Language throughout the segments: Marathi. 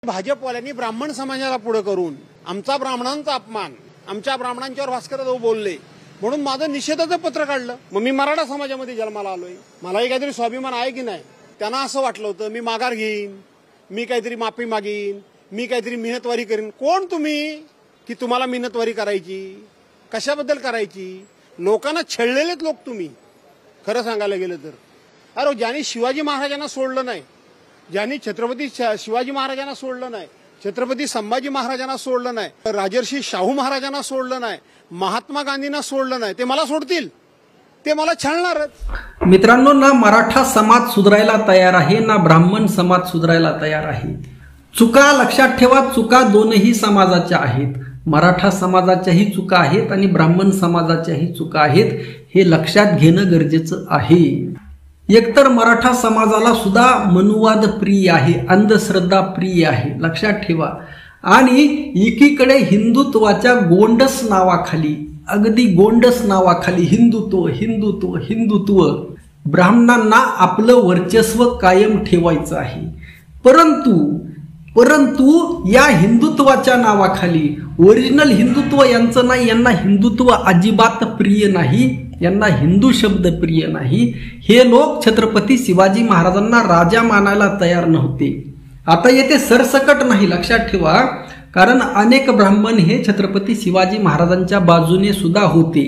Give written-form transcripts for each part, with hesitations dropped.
भाजपवाल्यांनी ब्राह्मण समाजाला पुढे करून आमचा ब्राह्मणांचा अपमान, आमच्या ब्राह्मणांच्यावर भास्करराव बोलले म्हणून माझं निषेधाचं पत्र काढलं। मग मी मराठा समाजामध्ये जन्माला आलोय, मलाही काहीतरी स्वाभिमान आहे की नाही। त्यांना असं वाटलं होतं मी माघार घेईन, मी काहीतरी माफी मागीन, मी काहीतरी मिहनतवारी करीन। कोण तुम्ही की तुम्हाला मिहनतवारी करायची, कशाबद्दल करायची? लोकांना छळलेलेच लोक तुम्ही खरं सांगायला गेलं तर। अरे ज्यांनी शिवाजी महाराजांना सोडलं नाही, ज्यांनी छत्रपती शिवाजी महाराजांना सोडलं नाही, छत्रपती संभाजी महाराजांना सोडलं नाही, राजर्षी शाहू महाराजांना सोडलं नाही, महात्मा गांधींना सोडलं नाही, ते मला सोडतील? ते मला छळणारच। मित्रांनो, ना मराठा समाज सुधारायला तयार आहे ना ब्राह्मण समाज सुधारायला तयार आहे। चुका लक्षात ठेवा, चुका दोनही समाजाच्या आहेत। मराठा समाजाच्याही चुका आहेत आणि ब्राह्मण समाजाच्याही चुका आहेत, हे लक्षात घेणं गरजेचं आहे। एकतर मराठा समाजाला सुद्धा मनुवाद प्रिय आहे, अंधश्रद्धा प्रिय आहे, लक्षात ठेवा। आणि एकीकडे हिंदुत्वाच्या गोंडस नावाखाली, अगदी गोंडस नावाखाली हिंदुत्व हिंदुत्व हिंदुत्व, ब्राह्मणांना आपलं वर्चस्व कायम ठेवायचं आहे। परंतु या हिंदुत्वाच्या नावाखाली ओरिजिनल हिंदुत्व यांचं नाही, यांना हिंदुत्व अजिबात प्रिय नाही, यांना हिंदू शब्द प्रिय नाही। हे लोक छत्रपती शिवाजी महाराजांना राजा मानायला तयार नव्हते। आता येथे सरसकट नाही, लक्षात ठेवा, कारण अनेक ब्राह्मण हे छत्रपती शिवाजी महाराजांच्या बाजूने सुद्धा होते,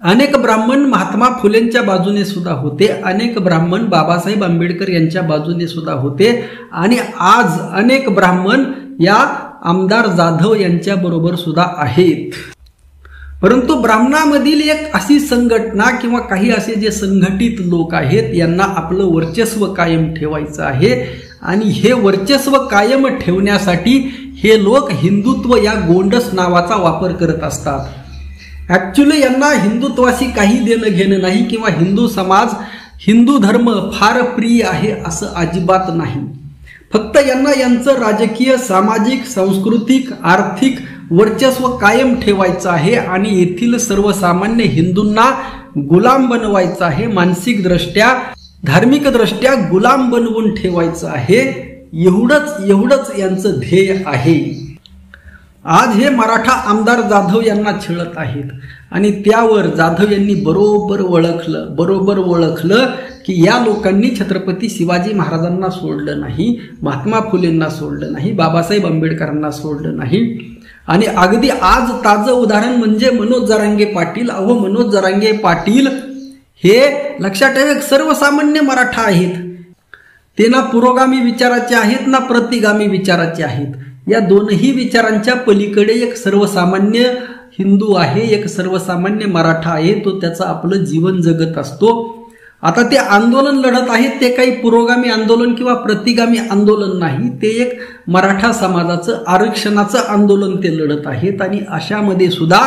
अनेक ब्राह्मण महात्मा फुलेंच्या बाजूने सुद्धा होते, अनेक ब्राह्मण बाबासाहेब आंबेडकर यांच्या बाजूने सुद्धा होते, आणि आज अनेक ब्राह्मण या आमदार जाधव यांच्या बरोबर सुद्धा आहेत। परंतु ब्राह्मणामधील एक अशी संघटना किंवा काही असे जे संघटित लोक आहेत, यांना आपलं वर्चस्व कायम ठेवायचं आहे, आणि हे वर्चस्व कायम ठेवण्यासाठी हे लोक हिंदुत्व या गोंडस नावाचा वापर करत असतात। ऍक्च्युली यांना हिंदुत्वाशी काही देणं घेणं नाही, किंवा हिंदू समाज, हिंदू धर्म फार प्रिय आहे असं अजिबात नाही। फक्त यांना यांचं राजकीय, सामाजिक, सांस्कृतिक, आर्थिक वर्चस्व कायम ठेवायचं आहे, आणि येथील सर्वसामान्य हिंदूंना गुलाम बनवायचं आहे, मानसिक दृष्ट्या, धार्मिक दृष्ट्या गुलाम बनवून ठेवायचं आहे। एवढंच यांचं ध्येय आहे। आज हे मराठा आमदार जाधव यांना छळत आहेत, आणि त्यावर जाधव यांनी बरोबर ओळखलं की या लोकांनी छत्रपती शिवाजी महाराजांना सोडलं नाही, महात्मा फुलेंना सोडलं नाही, बाबासाहेब आंबेडकरांना सोडलं नाही। आणि अगदी आज ताजं उदाहरण म्हणजे मनोज जरांगे पाटील। अहो, मनोज जरांगे पाटील हे लक्षात ठेवा सर्वसामान्य मराठा आहेत, ते ना पुरोगामी विचाराचे आहेत ना प्रतिगामी विचाराचे आहेत। या दोनही विचारांच्या पलीकडे एक सर्वसामान्य हिंदू आहे, एक सर्वसामान्य मराठा आहे, तो त्याचं आपलं जीवन जगत असतो। आता ते आंदोलन लढत आहेत, ते काही पुरोगामी आंदोलन किंवा प्रतिगामी आंदोलन नाही, ते एक मराठा समाजाचं आरक्षणाचं आंदोलन ते लढत आहेत। आणि अशामध्ये सुद्धा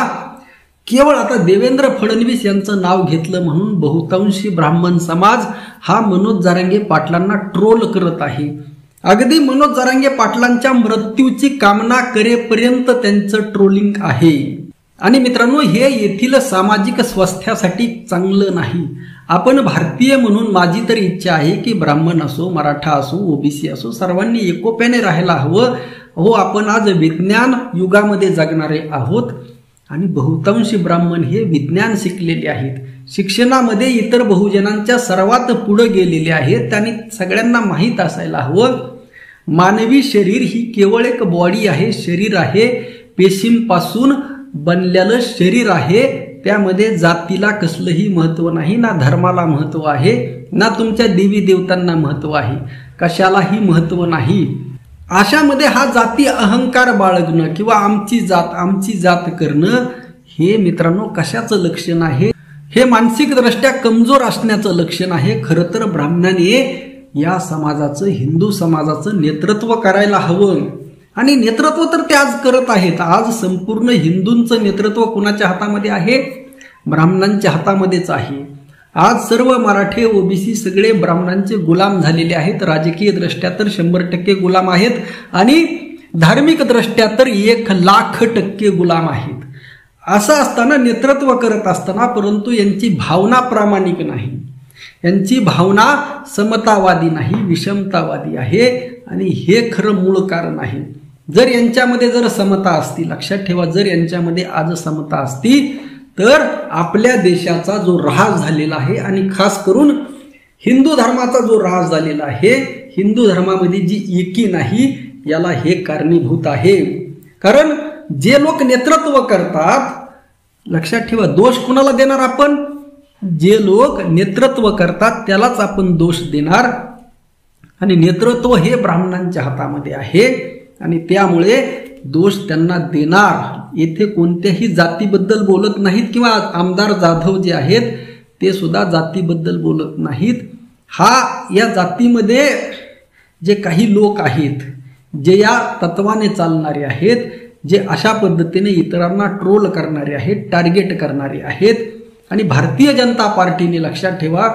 केवळ आता देवेंद्र फडणवीस यांचं नाव घेतलं म्हणून बहुतांशी ब्राह्मण समाज हा मनोज जरांगे पाटलांना ट्रोल करत आहे। अगदी मनोज जरांगे पाटलांच्या मृत्यूची कामना करेपर्यंत त्यांचं ट्रोलिंग आहे। आणि मित्रांनो, हे येथील सामाजिक स्वास्थ्यासाठी चांगलं नाही। आपण भारतीय म्हणून माझी तर इच्छा आहे की ब्राह्मण असो, मराठा असो, ओबीसी असो, सर्वांनी एकोप्याने राहायला हवं। हो, आपण आज विज्ञान युगामध्ये जगणारे आहोत, आणि बहुतांशी ब्राह्मण हे विज्ञान शिकलेले आहेत, शिक्षणामध्ये इतर बहुजनांच्या सर्वात पुढे गेलेले आहेत। त्यांनी सगळ्यांना माहीत असायला हवं, मानवी शरीर ही केवळ एक बॉडी आहे, शरीर आहे, पेशींपासून बनलेलं शरीर आहे, त्यामध्ये जातीला कसलंही महत्व नाही, ना धर्माला महत्व आहे, ना तुमच्या देवी देवतांना महत्व आहे, कशालाही महत्व नाही। अशामध्ये हा जाती अहंकार बाळगणं किंवा आमची जात करणं हे मित्रांनो कशाचं लक्षण आहे? हे मानसिक दृष्ट्या कमजोर असण्याचं लक्षण आहे। खरं तर ब्राह्मणाने या समाजाचं, हिंदू समाजाचं नेतृत्व करायला हवं, आणि नेतृत्व तर ते आज करत आहेत। आज संपूर्ण हिंदूंचं नेतृत्व कुणाच्या हातामध्ये आहे? ब्राह्मणांच्या हातामध्येच आहे। आज सर्व मराठे, ओबीसी सगळे ब्राह्मणांचे गुलाम झालेले आहेत। राजकीय दृष्ट्या तर 100% गुलाम आहेत, आणि धार्मिक दृष्ट्या तर 1,00,000% गुलाम आहेत। असं असताना, नेतृत्व करत असताना, परंतु यांची भावना प्रामाणिक नाही, यांची भावना समतावादी नाही, विषमतावादी आहे आणि हे खरं मूळ कारण आहे. जर यांच्यामध्ये जर समता असती, लक्षात ठेवा, जर यांच्यामध्ये आज समता असती तर आपल्या देशाचा जो ऱ्हास झालेला आहे आणि खास करून हिंदू धर्माचा जो ऱ्हास झालेला आहे, हिंदू धर्मामध्ये जी एकी नाही, याला हे कारणीभूत आहे. कारण जे लोक नेतृत्व करतात, लक्षात ठेवा, दोष कुणाला देणार आपण? जे लोक नेतृत्व करतात त्यालाच आपण दोष देणार. आणि नेतृत्व हे ब्राह्मणांच्या हातामध्ये आहे आणि त्यामुळे दोष त्यांना देणार. येथे कोणत्याही जातीबद्दल बोलत नाहीत किंवा आमदार जाधव जे आहेत ते सुद्धा जातीबद्दल बोलत नाहीत. या जातीमध्ये जे काही लोक आहेत, जे या तत्वाने चालणारे आहेत, जे अशा पद्धतीने इतरांना ट्रोल करणारे आहेत, टार्गेट करणारे आहेत. आणि भारतीय जनता पार्टीने, लक्षात ठेवा,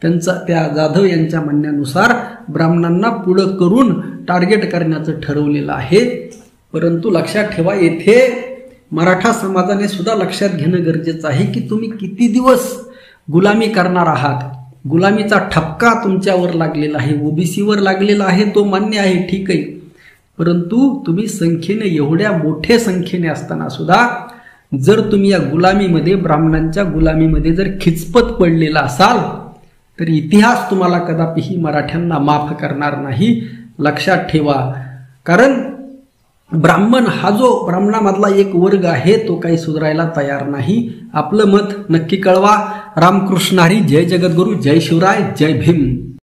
त्या जाधव यांच्या म्हणण्यानुसार ब्राह्मणांना पुढं करून टार्गेट करण्याचं ठरवलेलं आहे. परंतु लक्षात ठेवा, येथे मराठा समाजाने सुद्धा लक्षात घेणं गरजेचं आहे की तुम्ही किती दिवस गुलामी करणार आहात. गुलामीचा ठपका तुमच्यावर लागलेला आहे, ओबीसीवर लागलेला आहे, तो मान्य आहे, ठीक आहे. परंतु तुम्ही संख्येने, एवढ्या मोठ्या संख्येने असताना सुद्धा जर तुम्ही या गुलामीमध्ये, ब्राह्मणांच्या गुलामीमध्ये जर खिचपत पडलेला असाल तर इतिहास तुम्हाला कदापिही मराठ्यांना माफ करणार नाही, लक्षात ठेवा. कारण ब्राह्मण हा जो ब्राह्मणामधला एक वर्ग आहे तो काही सुधारायला तयार नाही. आपलं मत नक्की कळवा. रामकृष्ण हरी. जय जगद्गुरु. जय शिवराय. जय भीम.